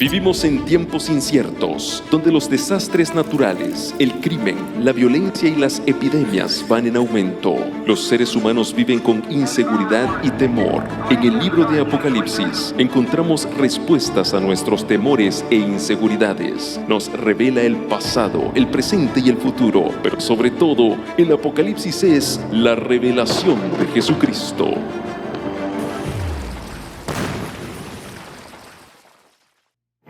Vivimos en tiempos inciertos, donde los desastres naturales, el crimen, la violencia y las epidemias van en aumento. Los seres humanos viven con inseguridad y temor. En el libro de Apocalipsis encontramos respuestas a nuestros temores e inseguridades. Nos revela el pasado, el presente y el futuro, pero sobre todo, el Apocalipsis es la revelación de Jesucristo.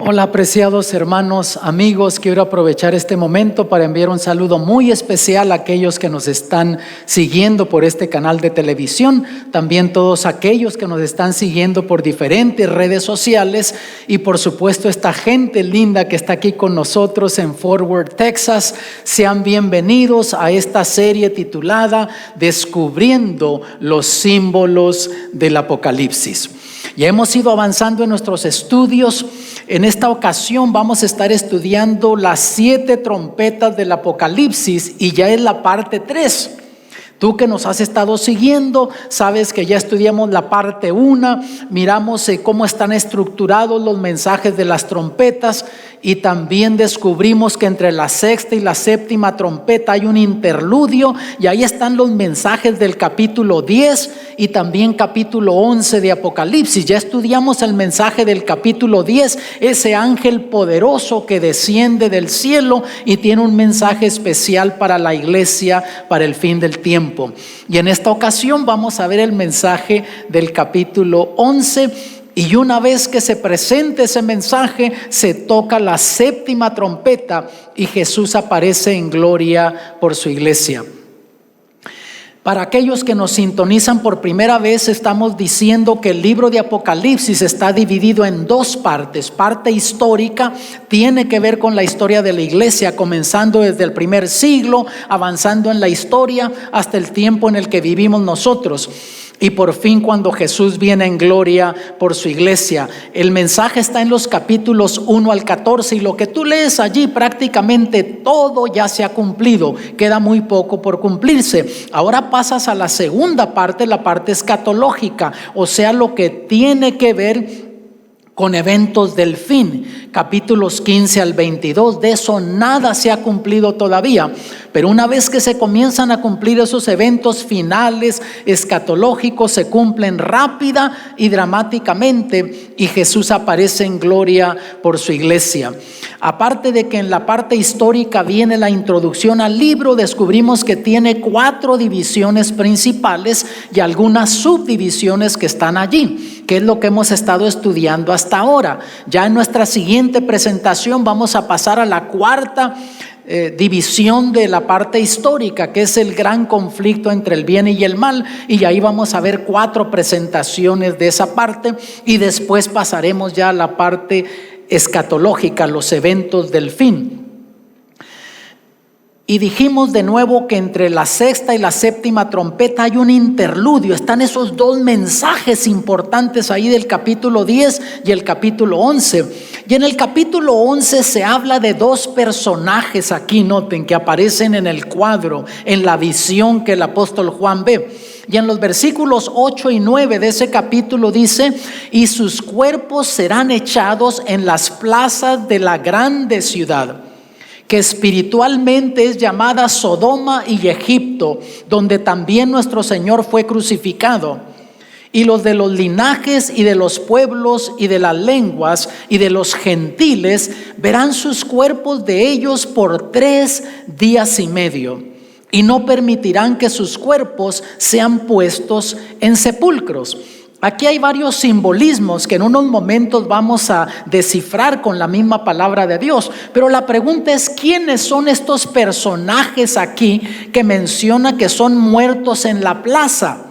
Hola, apreciados hermanos, amigos, quiero aprovechar este momento para enviar un saludo muy especial a aquellos que nos están siguiendo por este canal de televisión, también todos aquellos que nos están siguiendo por diferentes redes sociales y por supuesto esta gente linda que está aquí con nosotros en Fort Worth, Texas. Sean bienvenidos a esta serie titulada Descubriendo los símbolos del Apocalipsis. Ya hemos ido avanzando en nuestros estudios. En esta ocasión vamos a estar estudiando las 7 trompetas del Apocalipsis y ya es la parte 3. Tú que nos has estado siguiendo, sabes que ya estudiamos la parte 1, miramos cómo están estructurados los mensajes de las trompetas y también descubrimos que entre la 6ª y la 7ª trompeta hay un interludio y ahí están los mensajes del capítulo 10 y también capítulo 11 de Apocalipsis. Ya estudiamos el mensaje del capítulo 10, ese ángel poderoso que desciende del cielo y tiene un mensaje especial para la iglesia para el fin del tiempo. Y en esta ocasión vamos a ver el mensaje del capítulo 11 y una vez que se presente ese mensaje se toca la 7ª trompeta y Jesús aparece en gloria por su iglesia. Para aquellos que nos sintonizan por primera vez, estamos diciendo que el libro de Apocalipsis está dividido en 2 partes. Parte histórica tiene que ver con la historia de la iglesia, comenzando desde el primer siglo, avanzando en la historia hasta el tiempo en el que vivimos nosotros. Y por fin cuando Jesús viene en gloria por su iglesia. El mensaje está en los capítulos 1 al 14 y lo que tú lees allí prácticamente todo ya se ha cumplido. Queda muy poco por cumplirse. Ahora pasas a la segunda parte, la parte escatológica, o sea, lo que tiene que ver con eventos del fin, capítulos 15 al 22, de eso nada se ha cumplido todavía, pero una vez que se comienzan a cumplir esos eventos finales escatológicos, se cumplen rápida y dramáticamente y Jesús aparece en gloria por su iglesia. Aparte de que en la parte histórica viene la introducción al libro, descubrimos que tiene 4 divisiones principales y algunas subdivisiones que están allí, que es lo que hemos estado estudiando hasta ahora. Ya en nuestra siguiente presentación vamos a pasar a la 4ª división de la parte histórica, que es el gran conflicto entre el bien y el mal, y ahí vamos a ver 4 presentaciones de esa parte y después pasaremos ya a la parte escatológica, los eventos del fin. Y dijimos de nuevo que entre la 6ª y la 7ª trompeta hay un interludio. Están esos 2 mensajes importantes ahí del capítulo 10 y el capítulo 11. Y en el capítulo 11 se habla de 2 personajes aquí, noten, que aparecen en el cuadro, en la visión que el apóstol Juan ve. Y en los versículos 8 y 9 de ese capítulo dice: y sus cuerpos serán echados en las plazas de la grande ciudad, que espiritualmente es llamada Sodoma y Egipto, donde también nuestro Señor fue crucificado. Y los de los linajes y de los pueblos y de las lenguas y de los gentiles verán sus cuerpos de ellos por 3 días y medio, y no permitirán que sus cuerpos sean puestos en sepulcros. Aquí hay varios simbolismos que en unos momentos vamos a descifrar con la misma palabra de Dios. Pero la pregunta es, ¿quiénes son estos personajes aquí que menciona que son muertos en la plaza?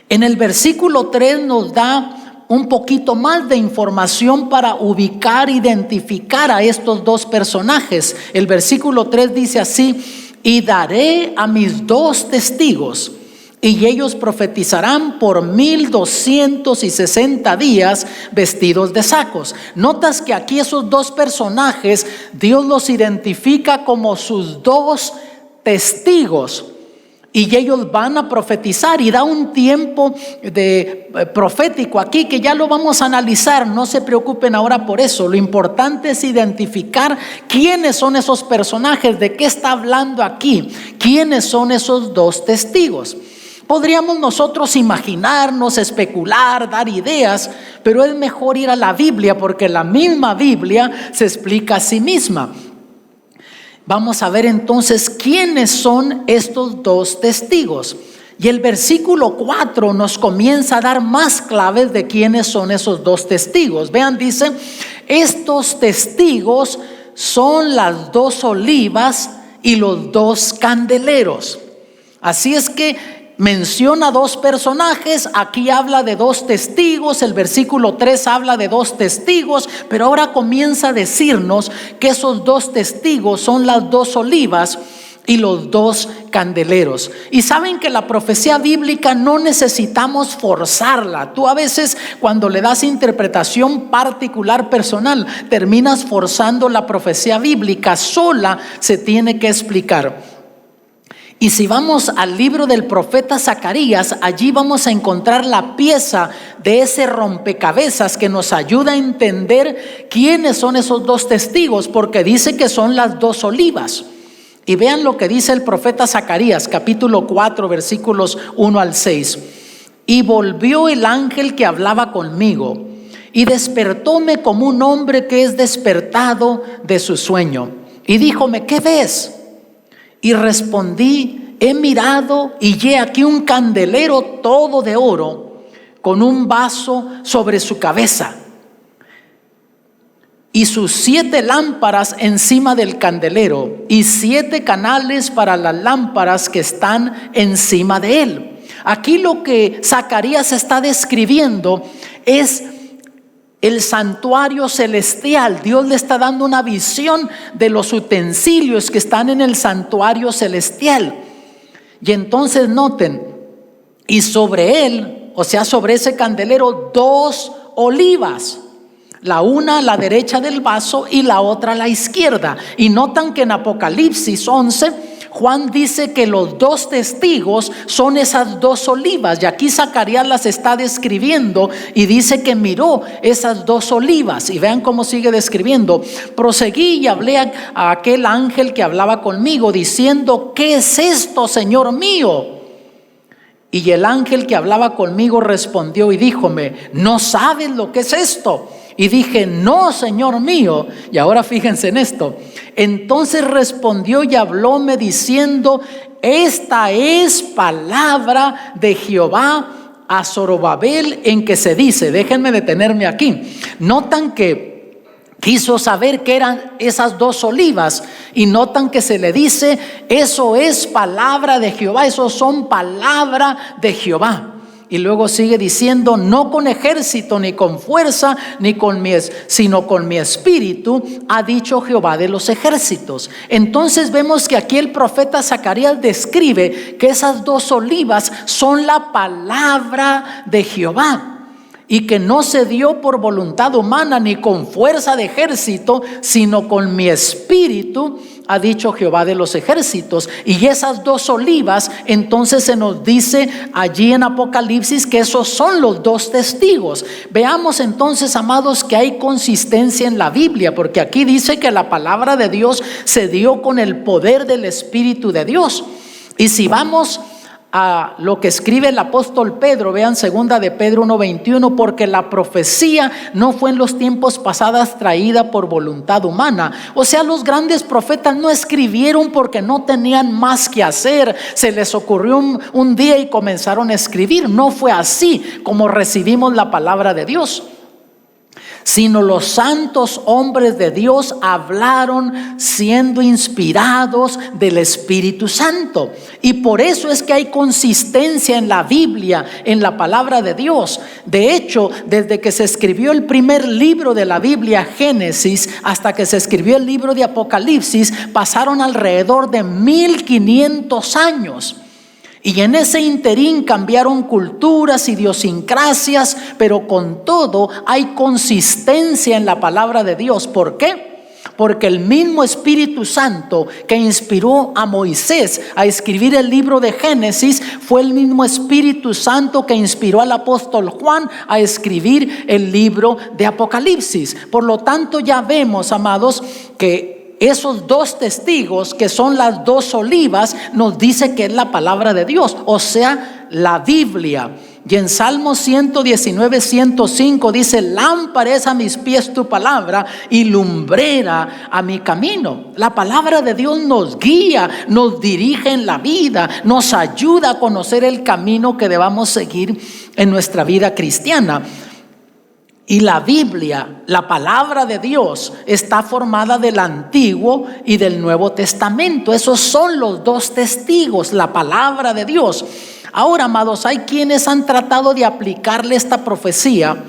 En el versículo 3 nos da un poquito más de información para ubicar, identificar a estos 2 personajes. El versículo 3 dice así: y daré a mis 2 testigos, y ellos profetizarán por 1260 días vestidos de sacos. Notas que aquí esos 2 personajes, Dios los identifica como sus 2 testigos. Y ellos van a profetizar y da un tiempo de profético aquí que ya lo vamos a analizar. No se preocupen ahora por eso. Lo importante es identificar quiénes son esos personajes, de qué está hablando aquí, quiénes son esos dos testigos. Podríamos nosotros imaginarnos, especular, dar ideas, pero es mejor ir a la Biblia porque la misma Biblia se explica a sí misma. Vamos a ver entonces quiénes son estos dos testigos. Y el versículo 4 nos comienza a dar más claves de quiénes son esos dos testigos. Vean, dice, estos testigos son las dos olivas y los dos candeleros. Así es que menciona dos personajes, aquí habla de dos testigos, el versículo 3 habla de dos testigos, pero ahora comienza a decirnos que esos dos testigos son las dos olivas y los dos candeleros. Y saben que la profecía bíblica no necesitamos forzarla. Tú a veces cuando le das interpretación particular personal, terminas forzando la profecía bíblica, sola se tiene que explicar. Y si vamos al libro del profeta Zacarías, allí vamos a encontrar la pieza de ese rompecabezas que nos ayuda a entender quiénes son esos dos testigos, porque dice que son las dos olivas. Y vean lo que dice el profeta Zacarías, capítulo 4, versículos 1 al 6. Y volvió el ángel que hablaba conmigo, y despertóme como un hombre que es despertado de su sueño. Y díjome, ¿qué ves? Y respondí, he mirado y he aquí un candelero todo de oro con un vaso sobre su cabeza y sus 7 lámparas encima del candelero y 7 canales para las lámparas que están encima de él. Aquí lo que Zacarías está describiendo es el santuario celestial. Dios le está dando una visión de los utensilios que están en el santuario celestial. Y entonces noten, y sobre él, o sea, sobre ese candelero, 2 olivas. La una a la derecha del vaso y la otra a la izquierda. Y notan que en Apocalipsis 11, Juan dice que los dos testigos son esas 2 olivas. Y aquí Zacarías las está describiendo y dice que miró esas 2 olivas. Y vean cómo sigue describiendo. Proseguí y hablé a aquel ángel que hablaba conmigo diciendo, ¿qué es esto, Señor mío? Y el ángel que hablaba conmigo respondió y díjome, ¿no sabes lo que es esto? Y dije, no, Señor mío. Y ahora fíjense en esto. Entonces respondió y hablóme diciendo, esta es palabra de Jehová a Zorobabel, en que se dice, déjenme detenerme aquí. Notan que quiso saber qué eran esas 2 olivas y notan que se le dice, eso es palabra de Jehová, eso son palabra de Jehová. Y luego sigue diciendo, no con ejército, ni con fuerza, sino con mi espíritu, ha dicho Jehová de los ejércitos. Entonces vemos que aquí el profeta Zacarías describe que esas 2 olivas son la palabra de Jehová. Y que no se dio por voluntad humana ni con fuerza de ejército, sino con mi espíritu, ha dicho Jehová de los ejércitos. Y esas 2 olivas, entonces se nos dice allí en Apocalipsis que esos son los 2 testigos. Veamos entonces, amados, que hay consistencia en la Biblia, porque aquí dice que la palabra de Dios se dio con el poder del Espíritu de Dios. Y si vamos a lo que escribe el apóstol Pedro, vean 2 de Pedro 1:21, porque la profecía no fue en los tiempos pasados traída por voluntad humana. O sea, los grandes profetas no escribieron porque no tenían más que hacer, se les ocurrió un día y comenzaron a escribir. No fue así como recibimos la palabra de Dios, sino los santos hombres de Dios hablaron siendo inspirados del Espíritu Santo. Y por eso es que hay consistencia en la Biblia, en la palabra de Dios. De hecho, desde que se escribió el primer libro de la Biblia, Génesis, hasta que se escribió el libro de Apocalipsis, pasaron alrededor de 1500 años. Y en ese interín cambiaron culturas, idiosincrasias, pero con todo hay consistencia en la palabra de Dios. ¿Por qué? porque el mismo Espíritu Santo que inspiró a Moisés a escribir el libro de Génesis fue el mismo Espíritu Santo que inspiró al apóstol Juan a escribir el libro de Apocalipsis. Por lo tanto, ya vemos, amados, que esos dos testigos, que son las dos olivas, nos dice que es la palabra de Dios, o sea, la Biblia. Y en Salmo 119, 105 dice: lámpara es a mis pies tu palabra y lumbrera a mi camino. La palabra de Dios nos guía, nos dirige en la vida, nos ayuda a conocer el camino que debamos seguir en nuestra vida cristiana. Y la Biblia, la palabra de Dios, está formada del Antiguo y del Nuevo Testamento. Esos son los dos testigos, la palabra de Dios. Ahora, amados, hay quienes han tratado de aplicarle esta profecía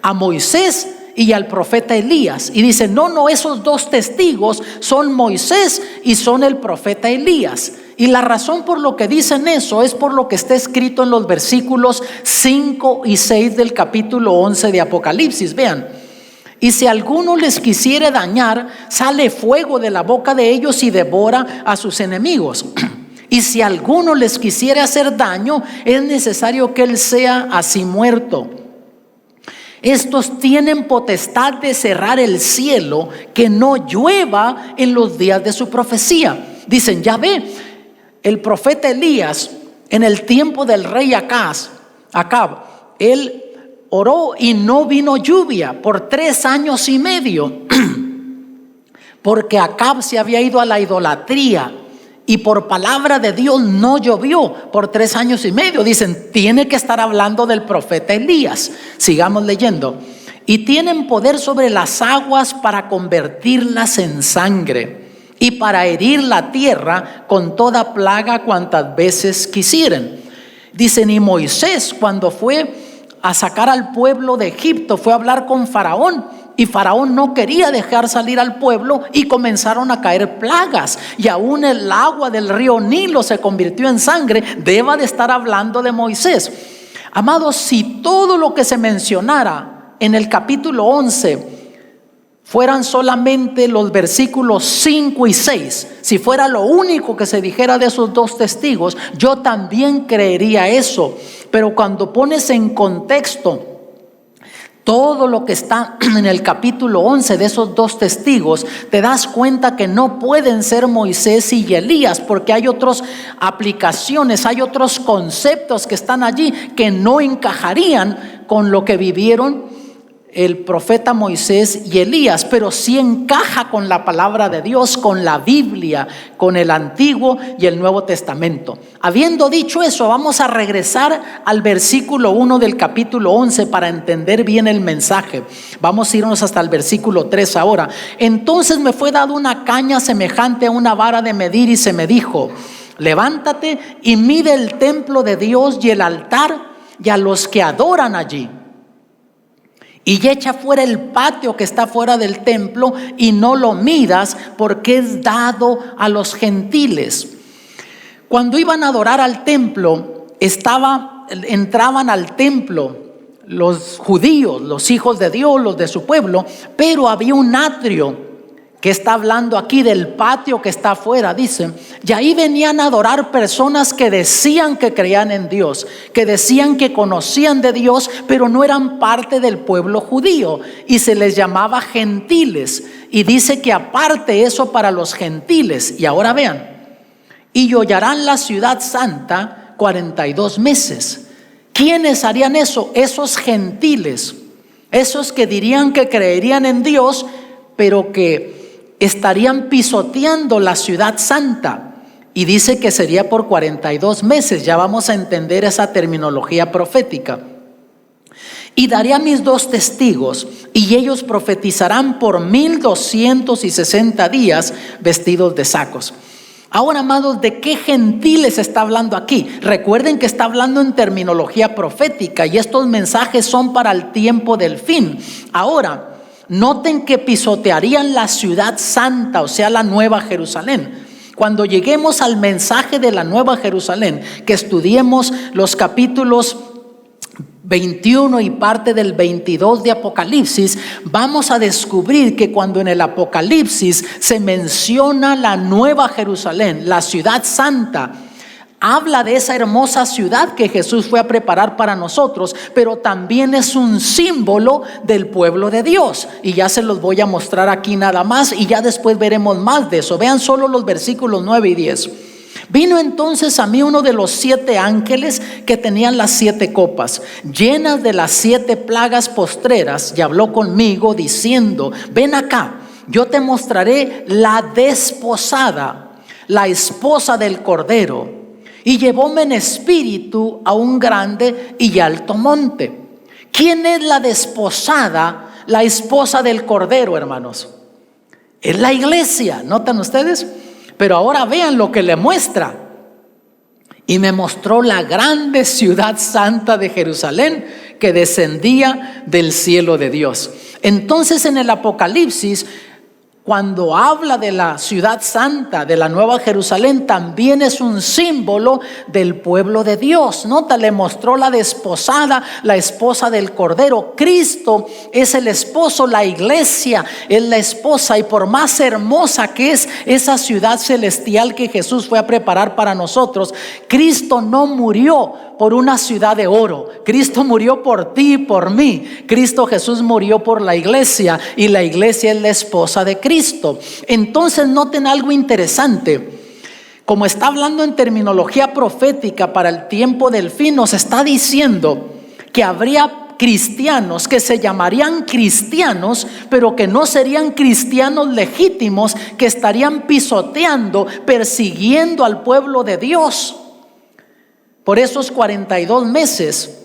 a Moisés y al profeta Elías, y dicen: no, esos dos testigos son Moisés y son el profeta Elías. Y la razón por lo que dicen eso es por lo que está escrito en los versículos 5 y 6 del capítulo 11 de Apocalipsis. Vean: y si alguno les quisiere dañar, sale fuego de la boca de ellos y devora a sus enemigos. Y si alguno les quisiere hacer daño, es necesario que él sea así muerto. Estos tienen potestad de cerrar el cielo, que no llueva en los días de su profecía. Dicen: ya ve, el profeta Elías, en el tiempo del rey Acab, él oró y no vino lluvia por 3 años y medio, porque Acab se había ido a la idolatría. Y por palabra de Dios no llovió por 3 años y medio. Dicen: tiene que estar hablando del profeta Elías. Sigamos leyendo. Y tienen poder sobre las aguas para convertirlas en sangre, y para herir la tierra con toda plaga cuantas veces quisieren. Dicen: y Moisés, cuando fue a sacar al pueblo de Egipto, fue a hablar con Faraón. Y Faraón no quería dejar salir al pueblo y comenzaron a caer plagas. Y aún el agua del río Nilo se convirtió en sangre. Deba de estar hablando de Moisés. Amados, si todo lo que se mencionara en el capítulo 11 fueran solamente los versículos 5 y 6, si fuera lo único que se dijera de esos dos testigos, yo también creería eso. Pero cuando pones en contexto todo lo que está en el capítulo 11 de esos dos testigos, te das cuenta que no pueden ser Moisés y Elías, porque hay otras aplicaciones, hay otros conceptos que están allí que no encajarían con lo que vivieron el profeta Moisés y Elías, pero sí encaja con la palabra de Dios, con la Biblia, con el Antiguo y el Nuevo Testamento. Habiendo dicho eso, vamos a regresar al versículo 1 del capítulo 11 para entender bien el mensaje. Vamos a irnos hasta el versículo 3 ahora. Entonces me fue dado una caña semejante a una vara de medir, y se me dijo: levántate y mide el templo de Dios y el altar y a los que adoran allí. Y echa fuera el patio que está fuera del templo, y no lo midas, porque es dado a los gentiles. Cuando iban a adorar al templo, entraban al templo los judíos, los hijos de Dios, los de su pueblo, pero había un atrio que está hablando aquí del patio que está afuera, dice. Y ahí venían a adorar personas que decían que creían en Dios, que decían que conocían de Dios, pero no eran parte del pueblo judío, y se les llamaba gentiles. Y dice que aparte eso para los gentiles. Y ahora vean: y hollarán la ciudad santa 42 meses. ¿Quiénes harían eso? Esos gentiles, esos que dirían que creerían en Dios, pero que estarían pisoteando la ciudad santa. Y dice que sería por 42 meses. Ya vamos a entender esa terminología profética. Y daré a mis 2 testigos, y ellos profetizarán por 1260 días vestidos de sacos. Ahora, amados, ¿de qué gentiles está hablando aquí? Recuerden que está hablando en terminología profética, y estos mensajes son para el tiempo del fin. Ahora, noten que pisotearían la ciudad santa, o sea, la Nueva Jerusalén. Cuando lleguemos al mensaje de la Nueva Jerusalén, que estudiemos los capítulos 21 y parte del 22 de Apocalipsis, vamos a descubrir que cuando en el Apocalipsis se menciona la Nueva Jerusalén, la ciudad santa, habla de esa hermosa ciudad que Jesús fue a preparar para nosotros, pero también es un símbolo del pueblo de Dios. Y ya se los voy a mostrar aquí nada más, y ya después veremos más de eso. Vean solo los versículos 9 y 10. Vino entonces a mí uno de los 7 ángeles que tenían las 7 copas, llenas de las 7 plagas postreras, y habló conmigo diciendo: ven acá, yo te mostraré la desposada, la esposa del Cordero. Y llevóme en espíritu a un grande y alto monte. ¿Quién es la desposada, la esposa del Cordero, hermanos? Es la iglesia, ¿notan ustedes? Pero ahora vean lo que le muestra. Y me mostró la grande ciudad santa de Jerusalén, que descendía del cielo de Dios. Entonces en el Apocalipsis, cuando habla de la ciudad santa, de la Nueva Jerusalén, también es un símbolo del pueblo de Dios. Nota, le mostró la desposada, la esposa del Cordero. Cristo es el esposo, la iglesia es la esposa. Y por más hermosa que es esa ciudad celestial que Jesús fue a preparar para nosotros, Cristo no murió por una ciudad de oro. Cristo murió por ti y por mí. Cristo Jesús murió por la iglesia, y la iglesia es la esposa de Cristo. Entonces noten algo interesante. Como está hablando en terminología profética para el tiempo del fin, nos está diciendo que habría cristianos que se llamarían cristianos, pero que no serían cristianos legítimos, que estarían pisoteando, persiguiendo al pueblo de Dios. Por esos 42 meses,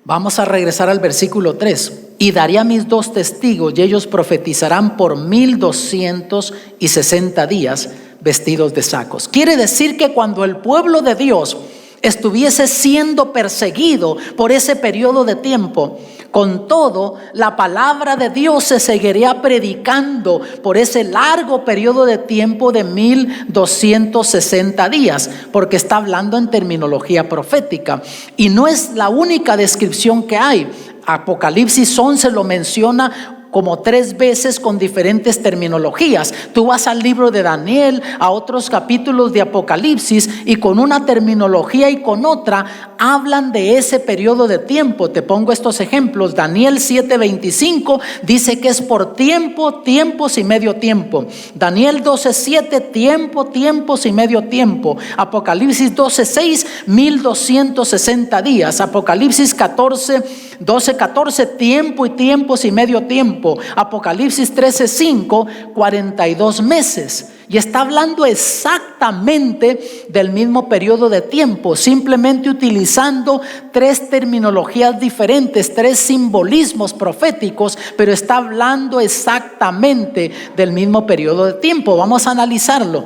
vamos a regresar al versículo 3. Y daré a mis 2 testigos, y ellos profetizarán por 1260 días vestidos de sacos. Quiere decir que cuando el pueblo de Dios estuviese siendo perseguido por ese periodo de tiempo, con todo, la palabra de Dios se seguiría predicando por ese largo periodo de tiempo de 1260 días, porque está hablando en terminología profética. Y no es la única descripción que hay. Apocalipsis 11 lo menciona como 3 veces con diferentes terminologías. Tú vas al libro de Daniel, a otros capítulos de Apocalipsis, y con una terminología y con otra hablan de ese periodo de tiempo. Te pongo estos ejemplos. Daniel 7:25 dice que es por tiempo, tiempos y medio tiempo. Daniel 12:7, tiempo, tiempos y medio tiempo. Apocalipsis 12:6, 1260 días. Apocalipsis 12:14, tiempo y tiempos y medio tiempo. Apocalipsis 13:5, 42 meses. Y está hablando exactamente del mismo periodo de tiempo, simplemente utilizando 3 terminologías diferentes, 3 simbolismos proféticos, pero está hablando exactamente del mismo periodo de tiempo. Vamos a analizarlo.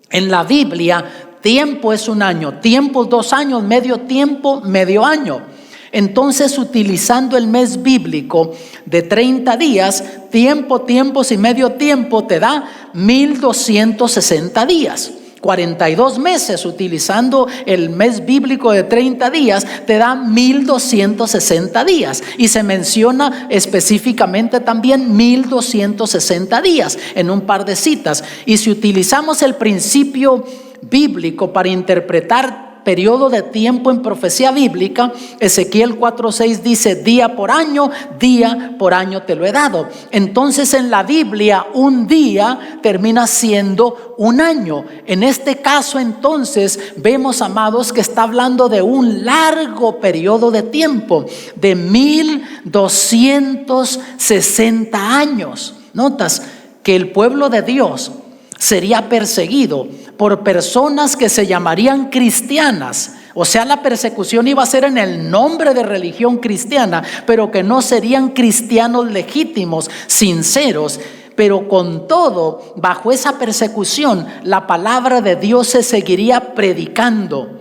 En la Biblia, tiempo es 1 año, tiempo 2 años, medio tiempo, medio año. Entonces, utilizando el mes bíblico de 30 días, tiempo, tiempos y medio tiempo, te da 1260 días. 42 meses, utilizando el mes bíblico de 30 días, te da 1260 días. Y se menciona específicamente también 1260 días en un par de citas. Y si utilizamos el principio bíblico para interpretar periodo de tiempo en profecía bíblica, Ezequiel 4:6 dice: día por año te lo he dado. Entonces en la Biblia un día termina siendo 1 año. En este caso entonces vemos, amados, que está hablando de un largo periodo de tiempo de 1260 años. Notas que el pueblo de Dios sería perseguido por personas que se llamarían cristianas. O sea, la persecución iba a ser en el nombre de religión cristiana, pero que no serían cristianos legítimos, sinceros. Pero con todo, bajo esa persecución, la palabra de Dios se seguiría predicando.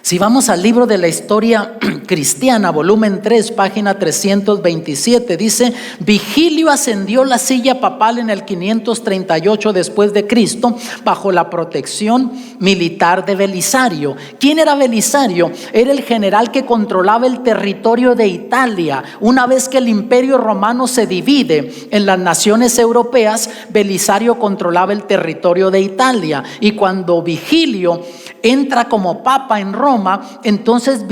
Si vamos al libro de la historia cristiana, volumen 3, página 327, dice: Vigilio ascendió la silla papal en el 538 después de Cristo bajo la protección militar de Belisario. ¿Quién era Belisario? Era el general que controlaba el territorio de Italia. Una vez que el imperio romano se divide en las naciones europeas, Belisario controlaba el territorio de Italia. Y cuando Vigilio entra como papa en Roma, entonces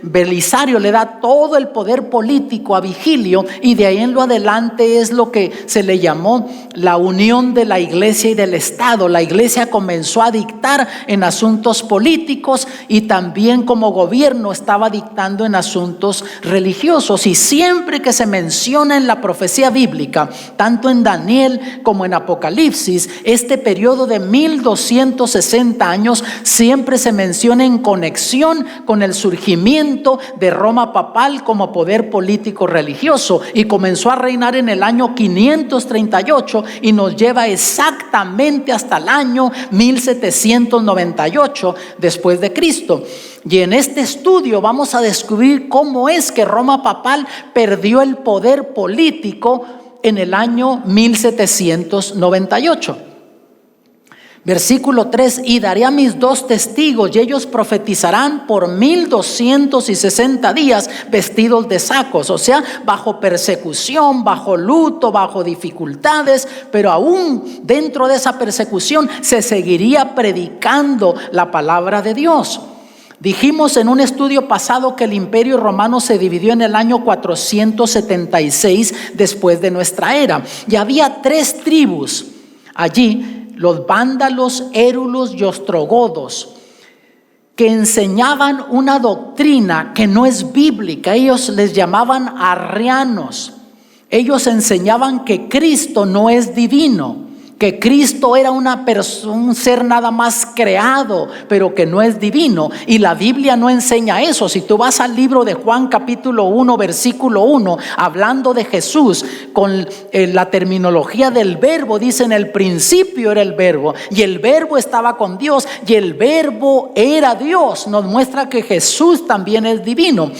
Belisario le da todo el poder político a Vigilio, y de ahí en lo adelante es lo que se le llamó la unión de la iglesia y del Estado. La iglesia comenzó a dictar en asuntos políticos y también como gobierno estaba dictando en asuntos religiosos. Y siempre que se menciona en la profecía bíblica, tanto en Daniel como en Apocalipsis, este periodo de 1260 años siempre se menciona en conexión con el surgimiento de Roma papal como poder político religioso, y comenzó a reinar en el año 538 y nos lleva exactamente hasta el año 1798 después de Cristo. Y en este estudio vamos a descubrir cómo es que Roma papal perdió el poder político en el año 1798. Versículo 3: y daré a mis 2 testigos, y ellos profetizarán por 1260 días vestidos de sacos. O sea, bajo persecución, bajo luto, bajo dificultades, pero aún dentro de esa persecución se seguiría predicando la palabra de Dios. Dijimos en un estudio pasado que el imperio romano se dividió en el año 476 después de nuestra era, y había 3 tribus allí: los vándalos, érulos y ostrogodos, que enseñaban una doctrina que no es bíblica. Ellos les llamaban arrianos. Ellos enseñaban que Cristo no es divino, que Cristo era un ser nada más creado, pero que no es divino. Y la Biblia no enseña eso. Si tú vas al libro de Juan capítulo 1 versículo 1, hablando de Jesús con la terminología del verbo, dice: en el principio era el verbo, y el verbo estaba con Dios, y el verbo era Dios. Nos muestra que Jesús también es divino.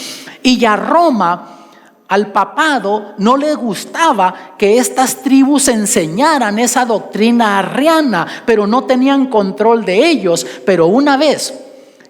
Y a Roma, al papado, no le gustaba que estas tribus enseñaran esa doctrina arriana, pero no tenían control de ellos. Pero una vez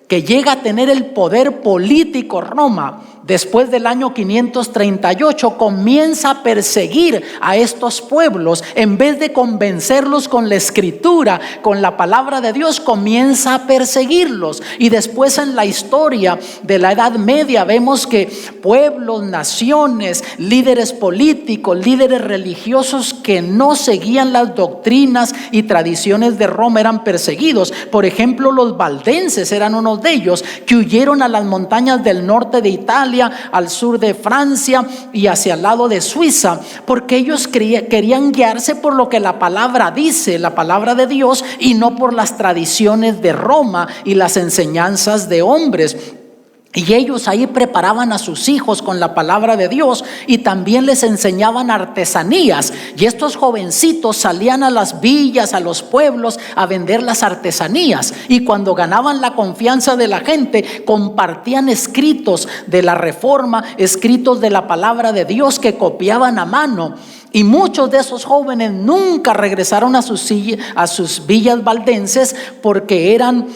que llega a tener el poder político Roma, después del año 538, comienza a perseguir a estos pueblos. En vez de convencerlos con la escritura, con la palabra de Dios, comienza a perseguirlos. Y después en la historia de la Edad Media vemos que pueblos, naciones, líderes políticos, líderes religiosos que no seguían las doctrinas y tradiciones de Roma eran perseguidos. Por ejemplo, los valdenses eran unos de ellos, que huyeron a las montañas del norte de Italia, al sur de Francia y hacia el lado de Suiza, porque ellos querían guiarse por lo que la palabra dice, la palabra de Dios, y no por las tradiciones de Roma y las enseñanzas de hombres. Y ellos ahí preparaban a sus hijos con la palabra de Dios, y también les enseñaban artesanías. Y estos jovencitos salían a las villas, a los pueblos, a vender las artesanías. Y cuando ganaban la confianza de la gente, compartían escritos de la Reforma, escritos de la palabra de Dios que copiaban a mano. Y muchos de esos jóvenes nunca regresaron a sus villas valdenses, porque eran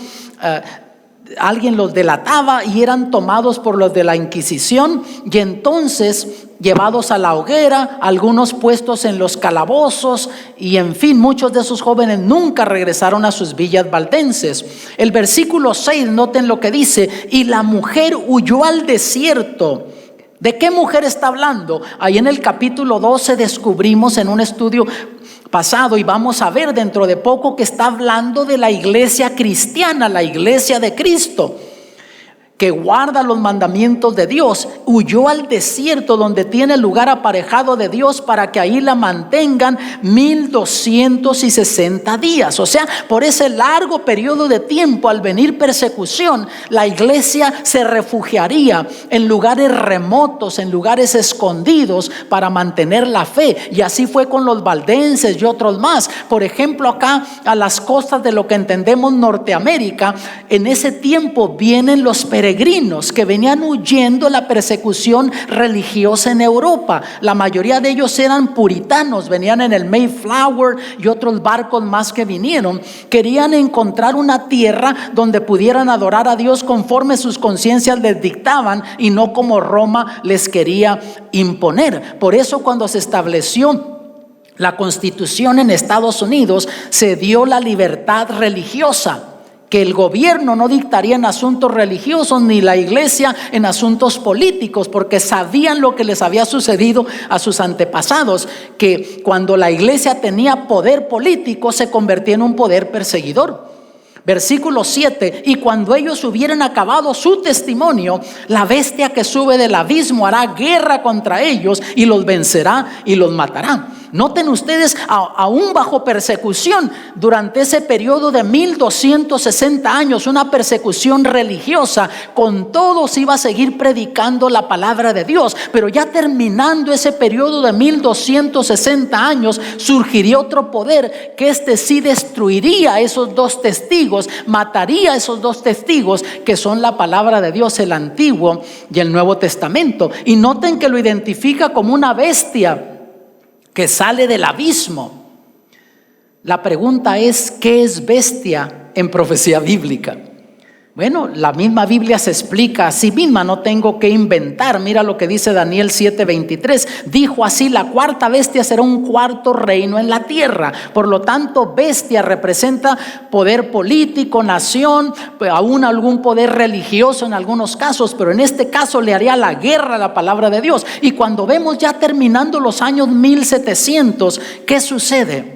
alguien los delataba y eran tomados por los de la Inquisición, y entonces llevados a la hoguera, algunos puestos en los calabozos, y en fin, muchos de esos jóvenes nunca regresaron a sus villas valdenses. El versículo 6, noten lo que dice: y la mujer huyó al desierto. ¿De qué mujer está hablando? Ahí en el capítulo 12 descubrimos en un estudio pasado, y vamos a ver dentro de poco, que está hablando de la iglesia cristiana, la iglesia de Cristo. que guarda los mandamientos de Dios, huyó al desierto donde tiene lugar aparejado de Dios para que ahí la mantengan 1260 días. O sea, por ese largo periodo de tiempo, al venir persecución, la iglesia se refugiaría en lugares remotos, en lugares escondidos para mantener la fe. Y así fue con los valdenses y otros más. Por ejemplo, acá a las costas de lo que entendemos Norteamérica, en ese tiempo vienen los peregrinos que venían huyendo la persecución religiosa en Europa. La mayoría de ellos eran puritanos, venían en el Mayflower y otros barcos más que vinieron. Querían encontrar una tierra donde pudieran adorar a Dios conforme sus conciencias les dictaban y no como Roma les quería imponer. Por eso, cuando se estableció la Constitución en Estados Unidos, se dio la libertad religiosa, que el gobierno no dictaría en asuntos religiosos ni la iglesia en asuntos políticos, porque sabían lo que les había sucedido a sus antepasados, que cuando la iglesia tenía poder político se convertía en un poder perseguidor. Versículo 7: y cuando ellos hubieran acabado su testimonio, la bestia que sube del abismo hará guerra contra ellos y los vencerá y los matará. Noten ustedes, aún bajo persecución, durante ese periodo de 1260 años, una persecución religiosa, con todos iba a seguir predicando la palabra de Dios. Pero ya terminando ese periodo de 1260 años, surgiría otro poder que sí destruiría a esos dos testigos, mataría a esos dos testigos, que son la palabra de Dios, el Antiguo y el Nuevo Testamento. Y noten que lo identifica como una bestia que sale del abismo. La pregunta es, ¿qué es bestia en profecía bíblica? Bueno, la misma Biblia se explica a sí misma, no tengo que inventar. Mira lo que dice Daniel 7:23. Dijo así: la cuarta bestia será un cuarto reino en la tierra. Por lo tanto, bestia representa poder político, nación, aún algún poder religioso en algunos casos, pero en este caso le haría la guerra a la palabra de Dios. Y cuando vemos ya terminando los años 1700, ¿qué sucede?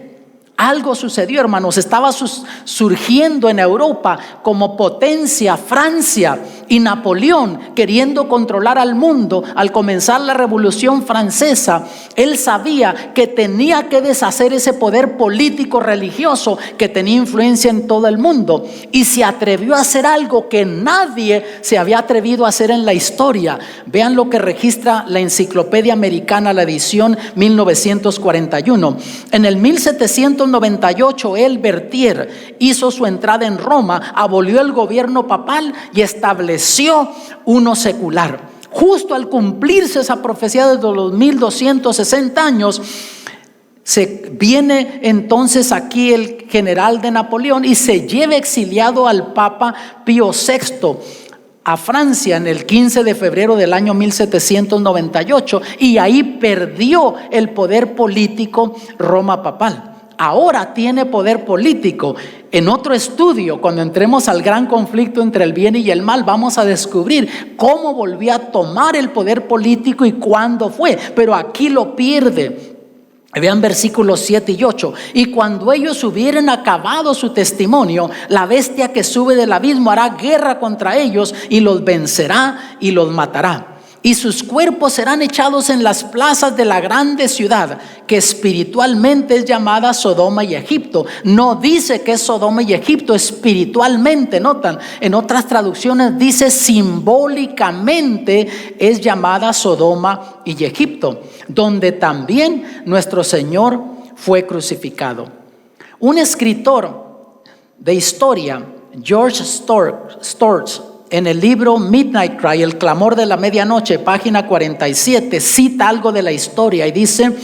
Algo sucedió, hermanos. Estaba surgiendo en Europa como potencia Francia, y Napoleón, queriendo controlar al mundo al comenzar la Revolución Francesa, él sabía que tenía que deshacer ese poder político religioso que tenía influencia en todo el mundo, y se atrevió a hacer algo que nadie se había atrevido a hacer en la historia. Vean lo que registra la Enciclopedia Americana, la edición 1941. En el 1798, el Berthier hizo su entrada en Roma, abolió el gobierno papal y estableció uno secular. Justo al cumplirse esa profecía de los 1260 años, se viene entonces aquí el general de Napoleón y se lleva exiliado al Papa Pío VI a Francia en el 15 de febrero del año 1798, y ahí perdió el poder político Roma papal. Ahora tiene poder político. En otro estudio, cuando entremos al gran conflicto entre el bien y el mal, vamos a descubrir cómo volvió a tomar el poder político y cuándo fue. Pero aquí lo pierde. Vean versículos 7 y 8. Y cuando ellos hubieran acabado su testimonio, la bestia que sube del abismo hará guerra contra ellos y los vencerá y los matará. Y sus cuerpos serán echados en las plazas de la grande ciudad, que espiritualmente es llamada Sodoma y Egipto. No dice que es Sodoma y Egipto espiritualmente, notan. En otras traducciones dice simbólicamente es llamada Sodoma y Egipto, donde también nuestro Señor fue crucificado. Un escritor de historia, George Storrs, en el libro Midnight Cry, el clamor de la medianoche, página 47, cita algo de la historia y dice: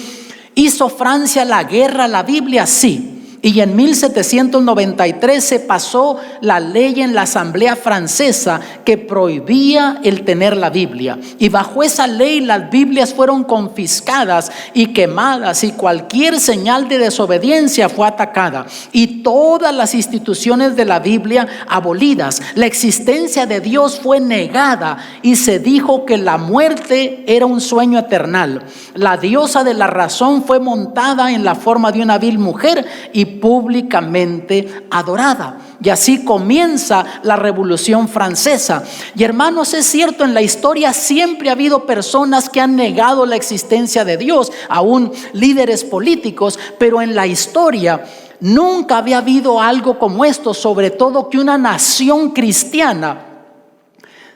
¿hizo Francia la guerra a la Biblia? Sí. Y en 1793 se pasó la ley en la Asamblea Francesa que prohibía el tener la Biblia. Y bajo esa ley las Biblias fueron confiscadas y quemadas, y cualquier señal de desobediencia fue atacada. Y todas las instituciones de la Biblia abolidas. La existencia de Dios fue negada y se dijo que la muerte era un sueño eternal. La diosa de la razón fue montada en la forma de una vil mujer y públicamente adorada. Y así comienza la Revolución Francesa. Y hermanos, es cierto, en la historia siempre ha habido personas que han negado la existencia de Dios, aún líderes políticos, pero en la historia nunca había habido algo como esto, sobre todo que una nación cristiana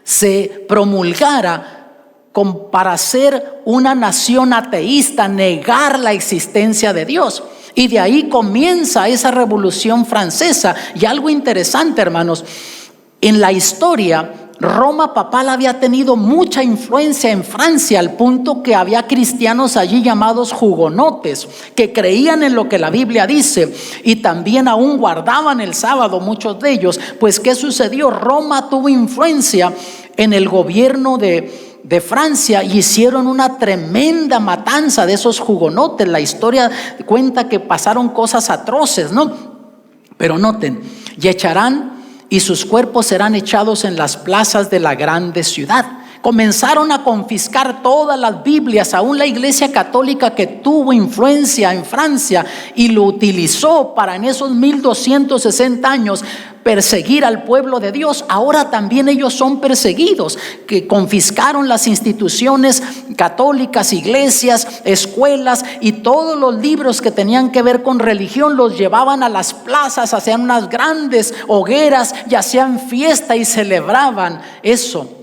se promulgara para ser una nación ateísta, negar la existencia de Dios. Y de ahí comienza esa Revolución Francesa. Y algo interesante, hermanos, en la historia, Roma papal había tenido mucha influencia en Francia, al punto que había cristianos allí llamados hugonotes, que creían en lo que la Biblia dice y también aún guardaban el sábado, muchos de ellos. Pues ¿qué sucedió? Roma tuvo influencia en el gobierno de Francia y hicieron una tremenda matanza de esos hugonotes. La historia cuenta que pasaron cosas atroces, ¿no? Pero noten, y echarán y sus cuerpos serán echados en las plazas de la grande ciudad. Comenzaron a confiscar todas las Biblias, aún la Iglesia Católica, que tuvo influencia en Francia y lo utilizó para en esos 1260 años perseguir al pueblo de Dios. Ahora también ellos son perseguidos, que confiscaron las instituciones católicas, iglesias, escuelas y todos los libros que tenían que ver con religión los llevaban a las plazas, hacían unas grandes hogueras y hacían fiesta y celebraban eso.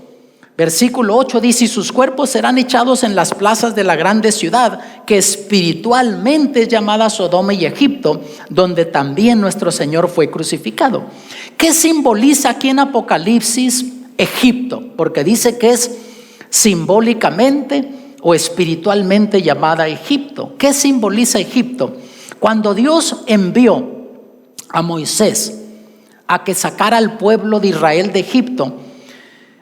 Versículo 8 dice: y sus cuerpos serán echados en las plazas de la grande ciudad, que espiritualmente es llamada Sodoma y Egipto, donde también nuestro Señor fue crucificado. ¿Qué simboliza aquí en Apocalipsis Egipto? Porque dice que es simbólicamente o espiritualmente llamada Egipto. ¿Qué simboliza Egipto? Cuando Dios envió a Moisés a que sacara al pueblo de Israel de Egipto,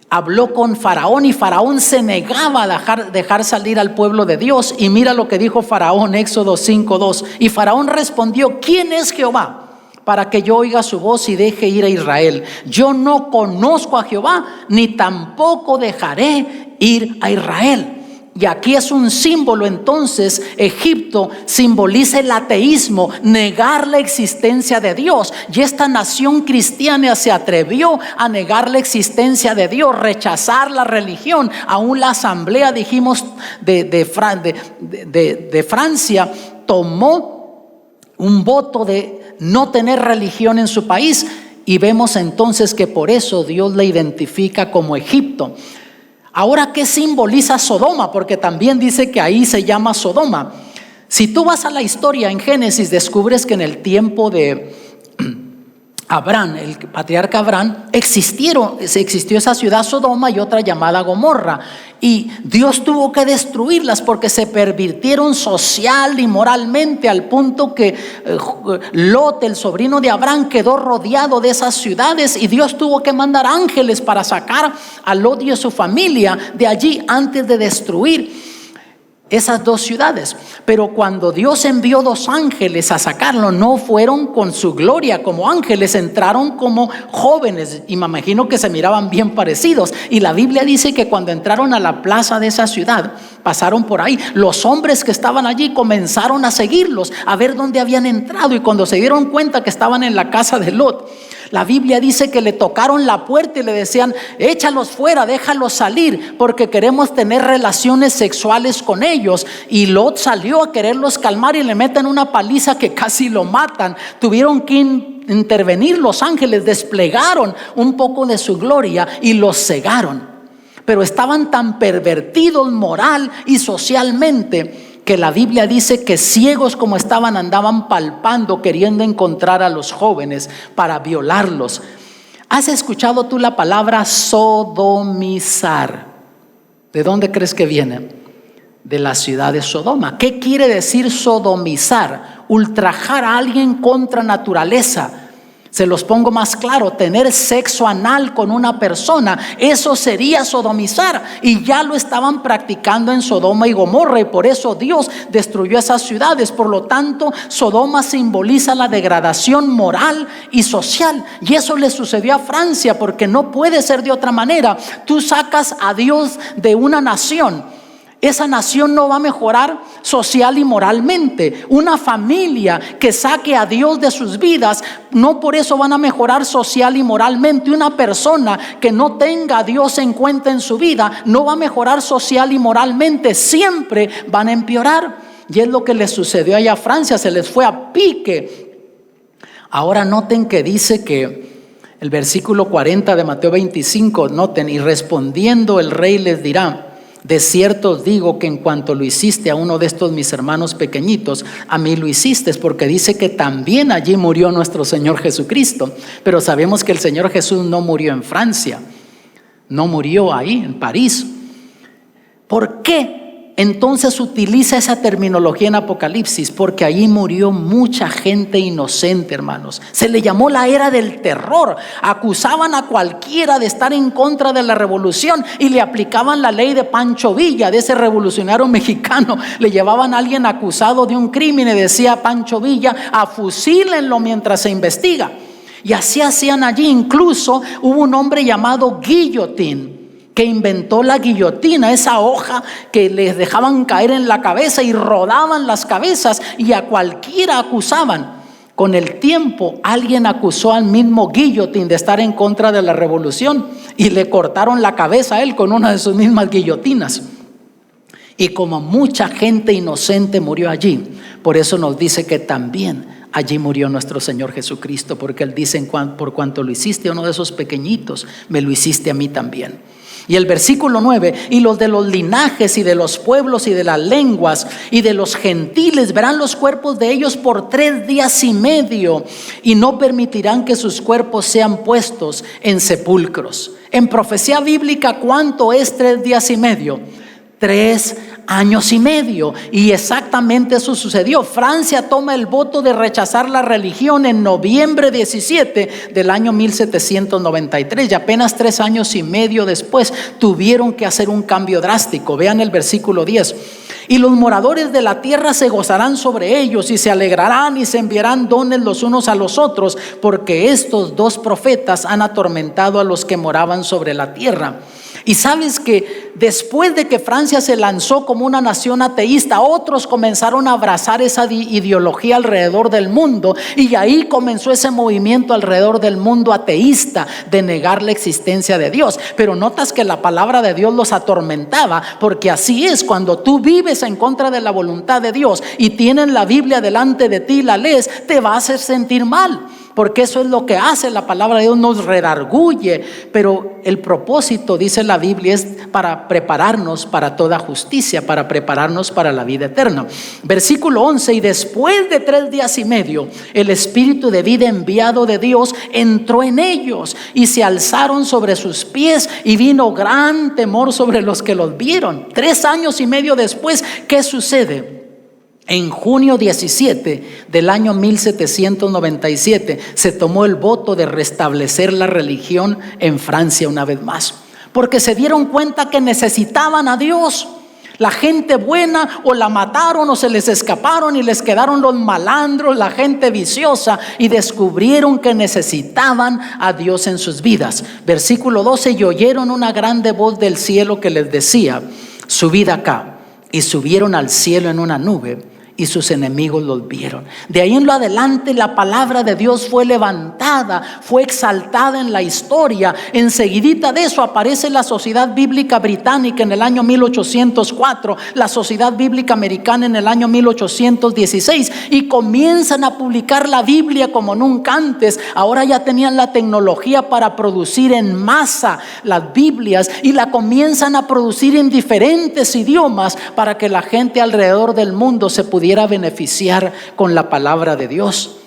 habló con Faraón y Faraón se negaba a dejar salir al pueblo de Dios. Y mira lo que dijo Faraón, Éxodo 5:2. Y Faraón respondió: ¿quién es Jehová para que yo oiga su voz y deje ir a Israel? Yo no conozco a Jehová, ni tampoco dejaré ir a Israel. Y aquí es un símbolo. Entonces Egipto simboliza el ateísmo, negar la existencia de Dios. Y esta nación cristiana se atrevió a negar la existencia de Dios, rechazar la religión. Aún la asamblea, dijimos, de Francia tomó un voto de no tener religión en su país. Y vemos entonces que por eso Dios la identifica como Egipto. Ahora, ¿qué simboliza Sodoma? Porque también dice que ahí se llama Sodoma. Si tú vas a la historia en Génesis, descubres que en el tiempo de Abraham, el patriarca Abraham, existió esa ciudad Sodoma y otra llamada Gomorra. Y Dios tuvo que destruirlas porque se pervirtieron social y moralmente, al punto que Lot, el sobrino de Abraham, quedó rodeado de esas ciudades y Dios tuvo que mandar ángeles para sacar a Lot y a su familia de allí antes de destruir esas dos ciudades. Pero cuando Dios envió 2 ángeles a sacarlo, no fueron con su gloria como ángeles, entraron como jóvenes y me imagino que se miraban bien parecidos. Y la Biblia dice que cuando entraron a la plaza de esa ciudad, pasaron por ahí, los hombres que estaban allí comenzaron a seguirlos, a ver dónde habían entrado. Y cuando se dieron cuenta que estaban en la casa de Lot, la Biblia dice que le tocaron la puerta y le decían: échalos fuera, déjalos salir, porque queremos tener relaciones sexuales con ellos. Y Lot salió a quererlos calmar y le meten una paliza que casi lo matan. Tuvieron que intervenir los ángeles, desplegaron un poco de su gloria y los cegaron. Pero estaban tan pervertidos moral y socialmente que la Biblia dice que ciegos como estaban, andaban palpando, queriendo encontrar a los jóvenes para violarlos. ¿Has escuchado tú la palabra sodomizar? ¿De dónde crees que viene? De la ciudad de Sodoma. ¿Qué quiere decir sodomizar? Ultrajar a alguien contra naturaleza. Se los pongo más claro: tener sexo anal con una persona, eso sería sodomizar. Y ya lo estaban practicando en Sodoma y Gomorra, y por eso Dios destruyó esas ciudades. Por lo tanto, Sodoma simboliza la degradación moral y social. Y eso le sucedió a Francia, porque no puede ser de otra manera. Tú sacas a Dios de una nación esa nación no va a mejorar social y moralmente. Una familia que saque a Dios de sus vidas, no por eso van a mejorar social y moralmente. Una persona que no tenga a Dios en cuenta en su vida, no va a mejorar social y moralmente. Siempre van a empeorar. Y es lo que les sucedió allá a Francia, se les fue a pique. Ahora noten que dice que el versículo 40 de Mateo 25, noten, y respondiendo el rey les dirá: de cierto os digo que en cuanto lo hiciste a uno de estos mis hermanos pequeñitos, a mí lo hiciste, porque dice que también allí murió nuestro Señor Jesucristo. Pero sabemos que el Señor Jesús no murió en Francia, no murió ahí en París. ¿Por qué entonces utiliza esa terminología en Apocalipsis? Porque allí murió mucha gente inocente, hermanos. Se le llamó la era del terror. Acusaban a cualquiera de estar en contra de la revolución y le aplicaban la ley de Pancho Villa, de ese revolucionario mexicano. Le llevaban a alguien acusado de un crimen y decía Pancho Villa: afusílenlo mientras se investiga. Y así hacían allí. Incluso hubo un hombre llamado Guillotín que inventó la guillotina, esa hoja que les dejaban caer en la cabeza y rodaban las cabezas, y a cualquiera acusaban. Con el tiempo alguien acusó al mismo Guillotín de estar en contra de la revolución y le cortaron la cabeza a él con una de sus mismas guillotinas. Y como mucha gente inocente murió allí, por eso nos dice que también allí murió nuestro Señor Jesucristo, porque Él dice: por cuanto lo hiciste a uno de esos pequeñitos, me lo hiciste a mí también. Y el versículo 9: y los de los linajes y de los pueblos y de las lenguas y de los gentiles verán los cuerpos de ellos por 3 días y medio, y no permitirán que sus cuerpos sean puestos en sepulcros. En profecía bíblica, ¿cuánto es 3 días y medio? 3 años y medio. Y exactamente eso sucedió. Francia toma el voto de rechazar la religión en noviembre 17 del año 1793, y apenas 3 años y medio después tuvieron que hacer un cambio drástico. Vean el versículo 10: y los moradores de la tierra se gozarán sobre ellos, y se alegrarán y se enviarán dones los unos a los otros, porque estos 2 profetas han atormentado a los que moraban sobre la tierra. Y sabes que después de que Francia se lanzó como una nación ateísta, otros comenzaron a abrazar esa ideología alrededor del mundo, y ahí comenzó ese movimiento alrededor del mundo ateísta de negar la existencia de Dios. Pero notas que la palabra de Dios los atormentaba, porque así es: cuando tú vives en contra de la voluntad de Dios y tienen la Biblia delante de ti y la lees, te va a hacer sentir mal, porque eso es lo que hace la palabra de Dios, nos redarguye. Pero el propósito, dice la Biblia, es para prepararnos para toda justicia, para prepararnos para la vida eterna. Versículo 11: y después de 3 días y medio, el Espíritu de vida enviado de Dios entró en ellos, y se alzaron sobre sus pies, y vino gran temor sobre los que los vieron. 3 años y medio después, ¿qué sucede? En junio 17 del año 1797 se tomó el voto de restablecer la religión en Francia una vez más, porque se dieron cuenta que necesitaban a Dios. La gente buena o la mataron o se les escaparon, y les quedaron los malandros, la gente viciosa, y descubrieron que necesitaban a Dios en sus vidas. Versículo 12: y oyeron una grande voz del cielo que les decía: subid acá. Y subieron al cielo en una nube, y sus enemigos los vieron. De ahí en lo adelante la palabra de Dios fue levantada, fue exaltada en la historia. Enseguidita de eso aparece la Sociedad Bíblica Británica en el año 1804, la Sociedad Bíblica Americana en el año 1816, y comienzan a publicar la Biblia como nunca antes. Ahora ya tenían la tecnología para producir en masa las Biblias, y la comienzan a producir en diferentes idiomas para que la gente alrededor del mundo se pudiera beneficiar con la palabra de Dios.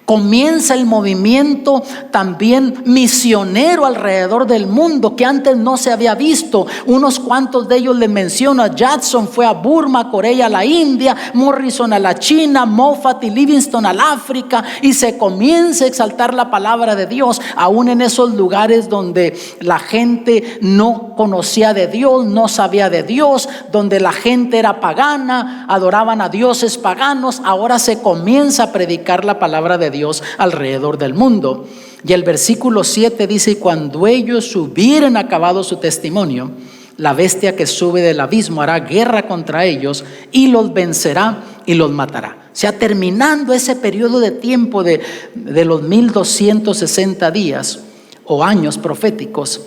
Comienza el movimiento también misionero alrededor del mundo, que antes no se había visto. Unos cuantos de ellos les menciono: Jackson fue a Burma, Corea, a la India; Morrison a la China; Moffat y Livingston al África, y se comienza a exaltar la palabra de Dios, aún en esos lugares donde la gente no conocía de Dios, no sabía de Dios, donde la gente era pagana, adoraban a dioses paganos. Ahora se comienza a predicar la palabra de Dios alrededor del mundo. Y el versículo 7 dice: y cuando ellos hubieran acabado su testimonio, La bestia que sube del abismo hará guerra contra ellos y los vencerá y los matará. O sea, terminando ese periodo de tiempo de los 1260 días o años proféticos,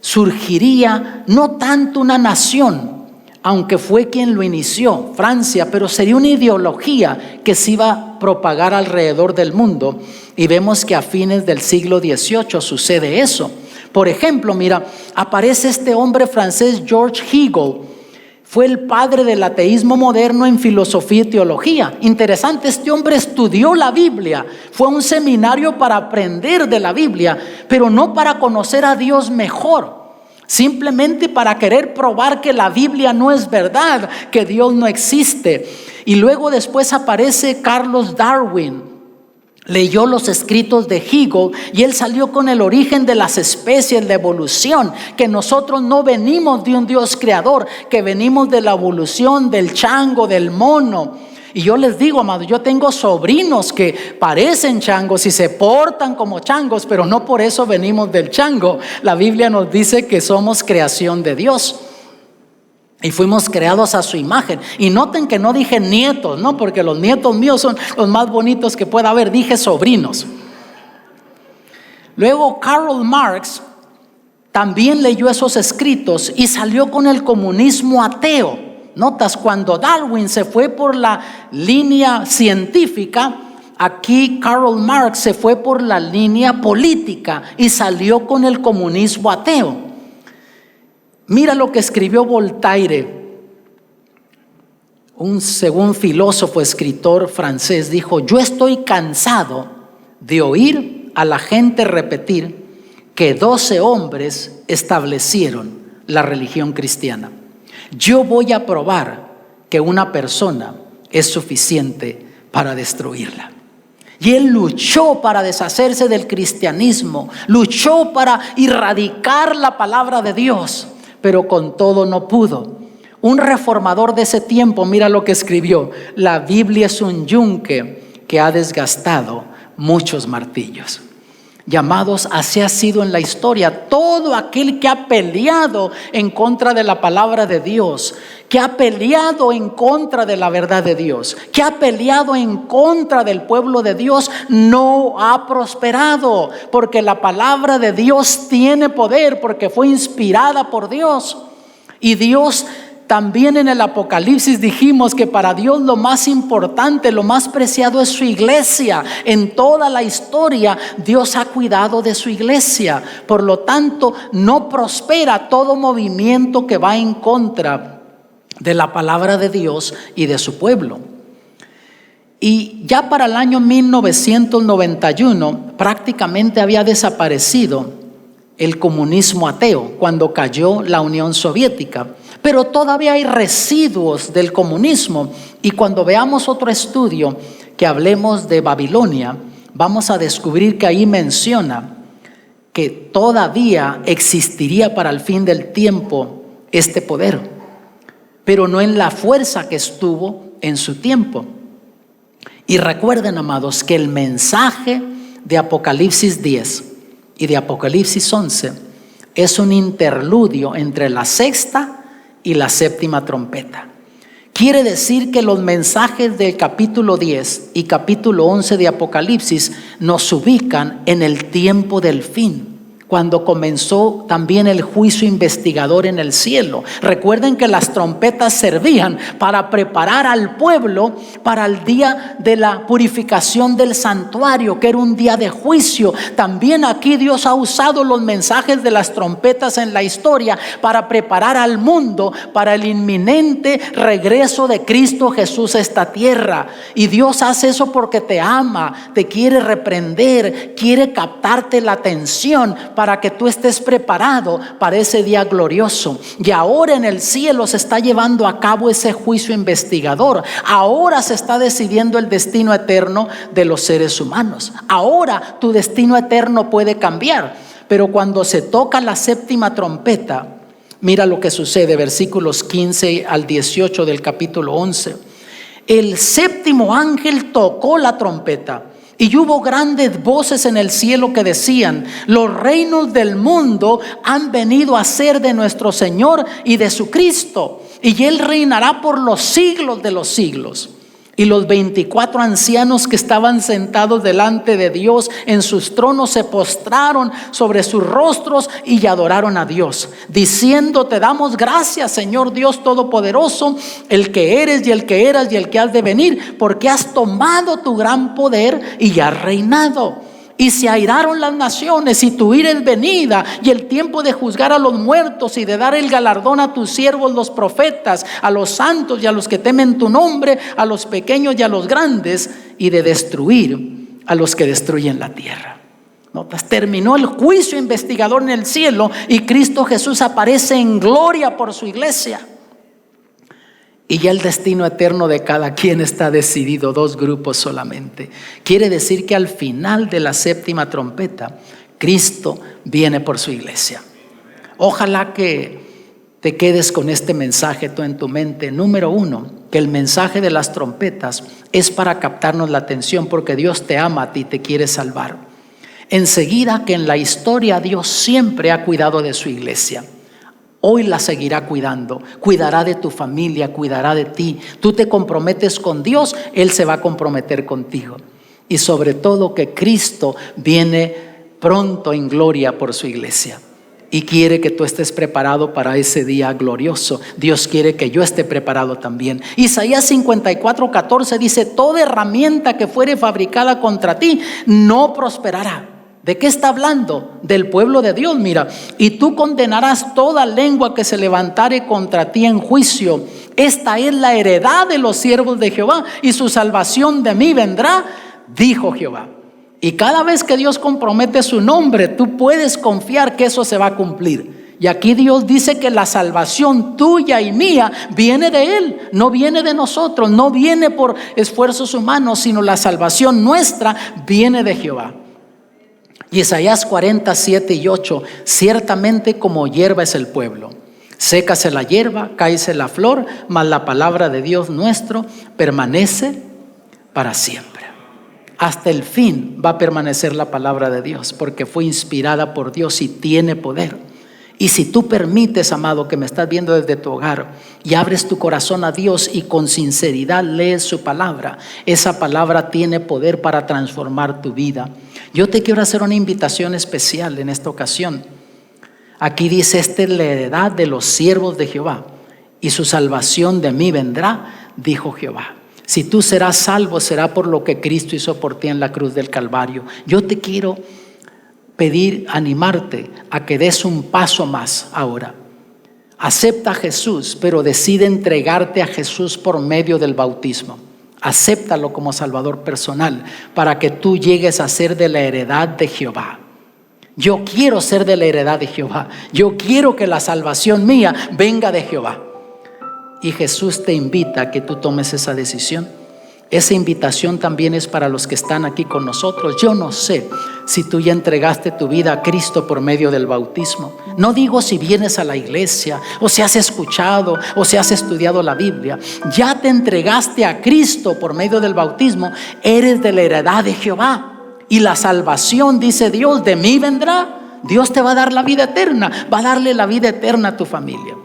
surgiría no tanto una nación, aunque fue quien lo inició, Francia, pero sería una ideología que se iba a propagar alrededor del mundo. Y vemos que a fines del siglo XVIII sucede eso. Por ejemplo, mira, aparece este hombre francés, George Hegel. Fue el padre del ateísmo moderno en filosofía y teología. Interesante, este hombre estudió la Biblia. Fue a un seminario para aprender de la Biblia, pero no para conocer a Dios mejor. Simplemente para querer probar que la Biblia no es verdad, que Dios no existe. Y luego después aparece Charles Darwin. Leyó los escritos de Hegel y él salió con el origen de las especies, la evolución, que nosotros no venimos de un Dios creador, que venimos de la evolución del chango, del mono. Y yo les digo, amados, yo tengo sobrinos que parecen changos y se portan como changos, pero no por eso venimos del chango. La Biblia nos dice que somos creación de Dios. Y fuimos creados a su imagen. Y noten que no dije nietos, ¿no? Porque los nietos míos son los más bonitos que pueda haber. Dije sobrinos. Luego Karl Marx también leyó esos escritos y salió con el comunismo ateo. Notas, cuando Darwin se fue por la línea científica, aquí Karl Marx se fue por la línea política y salió con el comunismo ateo. Mira lo que escribió Voltaire, según filósofo, escritor francés, dijo: yo estoy cansado de oír a la gente repetir que 12 hombres establecieron la religión cristiana. Yo voy a probar que una persona es suficiente para destruirla. Y él luchó para deshacerse del cristianismo, luchó para erradicar la palabra de Dios, pero con todo no pudo. Un reformador de ese tiempo, mira lo que escribió: la Biblia es un yunque que ha desgastado muchos martillos. Llamados, así ha sido en la historia. Todo aquel que ha peleado en contra de la palabra de Dios, que ha peleado en contra de la verdad de Dios, que ha peleado en contra del pueblo de Dios, no ha prosperado, porque la palabra de Dios tiene poder, porque fue inspirada por Dios. Y Dios también, en el Apocalipsis dijimos que para Dios lo más importante, lo más preciado es su iglesia. En toda la historia Dios ha cuidado de su iglesia. Por lo tanto, no prospera todo movimiento que va en contra de la palabra de Dios y de su pueblo. Y ya para el año 1991 prácticamente había desaparecido el comunismo ateo cuando cayó la Unión Soviética. Pero todavía hay residuos del comunismo, y cuando veamos otro estudio que hablemos de Babilonia, vamos a descubrir que ahí menciona que todavía existiría para el fin del tiempo este poder, pero no en la fuerza que estuvo en su tiempo. Y recuerden, amados, que el mensaje de Apocalipsis 10 y de Apocalipsis 11 es un interludio entre la sexta y la séptima trompeta. Quiere decir que los mensajes del capítulo 10 y capítulo 11 de Apocalipsis nos ubican en el tiempo del fin, cuando comenzó también el juicio investigador en el cielo. Recuerden que las trompetas servían para preparar al pueblo para el día de la purificación del santuario, que era un día de juicio. También aquí Dios ha usado los mensajes de las trompetas en la historia para preparar al mundo para el inminente regreso de Cristo Jesús a esta tierra. Y Dios hace eso porque te ama, te quiere reprender, quiere captarte la atención para que tú estés preparado para ese día glorioso. Y ahora en el cielo se está llevando a cabo ese juicio investigador. Ahora se está decidiendo el destino eterno de los seres humanos. Ahora tu destino eterno puede cambiar. Pero cuando se toca la séptima trompeta, mira lo que sucede, versículos 15 al 18 del capítulo 11. El séptimo ángel tocó la trompeta Y hubo grandes voces en el cielo que decían: los reinos del mundo han venido a ser de nuestro Señor y de su Cristo, y Él reinará por los siglos de los siglos. Y los 24 ancianos que estaban sentados delante de Dios en sus tronos se postraron sobre sus rostros y adoraron a Dios, diciendo: te damos gracias, Señor Dios Todopoderoso, el que eres y el que eras y el que has de venir, porque has tomado tu gran poder y has reinado. Y se airaron las naciones, y tu ira es venida, y el tiempo de juzgar a los muertos y de dar el galardón a tus siervos los profetas, a los santos y a los que temen tu nombre, a los pequeños y a los grandes, y de destruir a los que destruyen la tierra. Notas, terminó el juicio investigador en el cielo, y Cristo Jesús aparece en gloria por su iglesia. Y ya el destino eterno de cada quien está decidido, 2 grupos solamente. Quiere decir que al final de la 7ª trompeta, Cristo viene por su iglesia. Ojalá que te quedes con este mensaje tú en tu mente. Número 1, que el mensaje de las trompetas es para captarnos la atención, porque Dios te ama a ti y te quiere salvar. Enseguida, que en la historia Dios siempre ha cuidado de su iglesia. Hoy la seguirá cuidando, cuidará de tu familia, cuidará de ti. Tú te comprometes con Dios, Él se va a comprometer contigo. Y sobre todo que Cristo viene pronto en gloria por su iglesia. Y quiere que tú estés preparado para ese día glorioso. Dios quiere que yo esté preparado también. Isaías 54:14 dice: toda herramienta que fuere fabricada contra ti no prosperará. ¿De qué está hablando? Del pueblo de Dios. Mira: y tú condenarás toda lengua que se levantare contra ti en juicio. Esta es la heredad de los siervos de Jehová, y su salvación de mí vendrá, dijo Jehová. Y cada vez que Dios compromete su nombre, tú puedes confiar que eso se va a cumplir. Y aquí Dios dice que la salvación tuya y mía viene de Él, no viene de nosotros, no viene por esfuerzos humanos, sino la salvación nuestra viene de Jehová. Y Isaías 47:8: ciertamente como hierba es el pueblo, sécase la hierba, cáese la flor, mas la palabra de Dios nuestro permanece para siempre. Hasta el fin va a permanecer la palabra de Dios, porque fue inspirada por Dios y tiene poder. Y si tú permites, amado, que me estás viendo desde tu hogar, y abres tu corazón a Dios y con sinceridad lees su palabra, esa palabra tiene poder para transformar tu vida. Yo te quiero hacer una invitación especial en esta ocasión. Aquí dice: esta es la heredad de los siervos de Jehová, y su salvación de mí vendrá, dijo Jehová. Si tú serás salvo, será por lo que Cristo hizo por ti en la cruz del Calvario. Yo te quiero pedir, animarte a que des un paso más ahora. Acepta a Jesús, pero decide entregarte a Jesús por medio del bautismo. Acéptalo como Salvador personal, para que tú llegues a ser de la heredad de Jehová. Yo quiero ser de la heredad de Jehová. Yo quiero que la salvación mía venga de Jehová. Y Jesús te invita a que tú tomes esa decisión. Esa invitación también es para los que están aquí con nosotros. Yo no sé si tú ya entregaste tu vida a Cristo por medio del bautismo. No digo si vienes a la iglesia, o si has escuchado, o si has estudiado la Biblia. Ya te entregaste a Cristo por medio del bautismo. Eres de la heredad de Jehová. Y la salvación, dice Dios, de mí vendrá. Dios te va a dar la vida eterna. Va a darle la vida eterna a tu familia.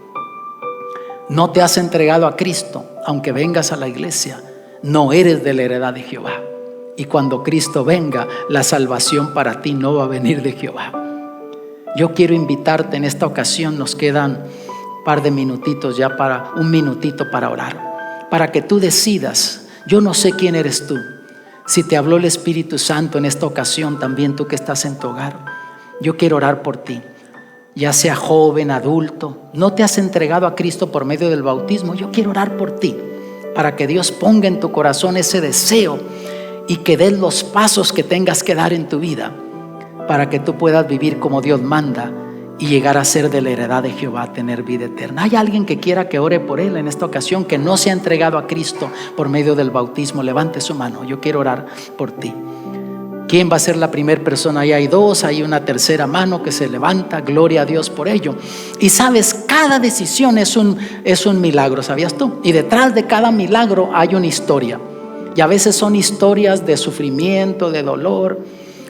No te has entregado a Cristo, aunque vengas a la iglesia. No eres de la heredad de Jehová. Y cuando Cristo venga, la salvación para ti no va a venir de Jehová. Yo quiero invitarte en esta ocasión. Nos quedan un par de minutitos ya, para un minutito para orar, para que tú decidas. Yo no sé quién eres tú. Si te habló el Espíritu Santo en esta ocasión, también tú que estás en tu hogar, yo quiero orar por ti. Ya sea joven, adulto, no te has entregado a Cristo por medio del bautismo. Yo quiero orar por ti, para que Dios ponga en tu corazón ese deseo y que des los pasos que tengas que dar en tu vida, para que tú puedas vivir como Dios manda y llegar a ser de la heredad de Jehová, tener vida eterna. ¿Hay alguien que quiera que ore por él en esta ocasión, que no se ha entregado a Cristo por medio del bautismo? Levante su mano. Yo quiero orar por ti. ¿Quién va a ser la primera persona? Ahí hay dos, hay una tercera mano que se levanta. Gloria a Dios por ello. Y sabes, cada decisión es un milagro, ¿sabías tú? Y detrás de cada milagro hay una historia. Y a veces son historias de sufrimiento, de dolor,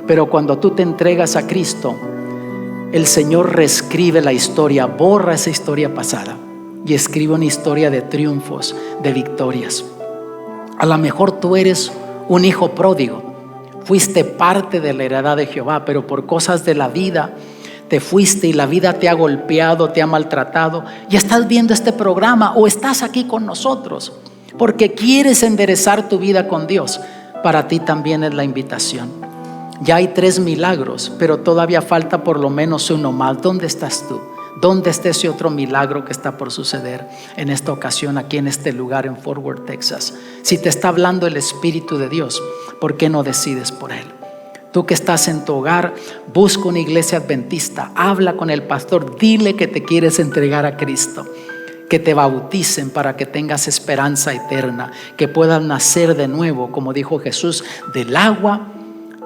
pero cuando tú te entregas a Cristo, el Señor reescribe la historia, borra esa historia pasada y escribe una historia de triunfos, de victorias. A lo mejor tú eres un hijo pródigo, fuiste parte de la heredad de Jehová, pero por cosas de la vida te fuiste y la vida te ha golpeado, te ha maltratado, y estás viendo este programa o estás aquí con nosotros porque quieres enderezar tu vida con Dios. Para ti también es la invitación. Ya hay 3 milagros, pero todavía falta por lo menos uno más. ¿Dónde estás tú? ¿Dónde está ese otro milagro que está por suceder en esta ocasión aquí en este lugar en Fort Worth, Texas? Si te está hablando el Espíritu de Dios, ¿por qué no decides por Él? Tú que estás en tu hogar, busca una iglesia adventista, habla con el pastor, dile que te quieres entregar a Cristo, que te bauticen para que tengas esperanza eterna, que puedas nacer de nuevo, como dijo Jesús, del agua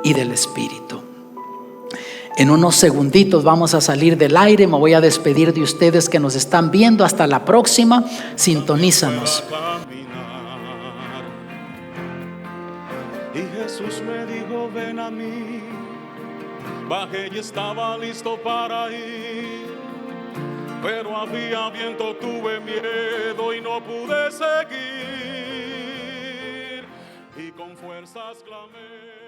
y del Espíritu. En unos segunditos vamos a salir del aire. Me voy a despedir de ustedes que nos están viendo. Hasta la próxima. Sintonízanos. Y Jesús me dijo: ven a mí. Bajé y estaba listo para ir, pero había viento, tuve miedo y no pude seguir. Y con fuerzas clamé.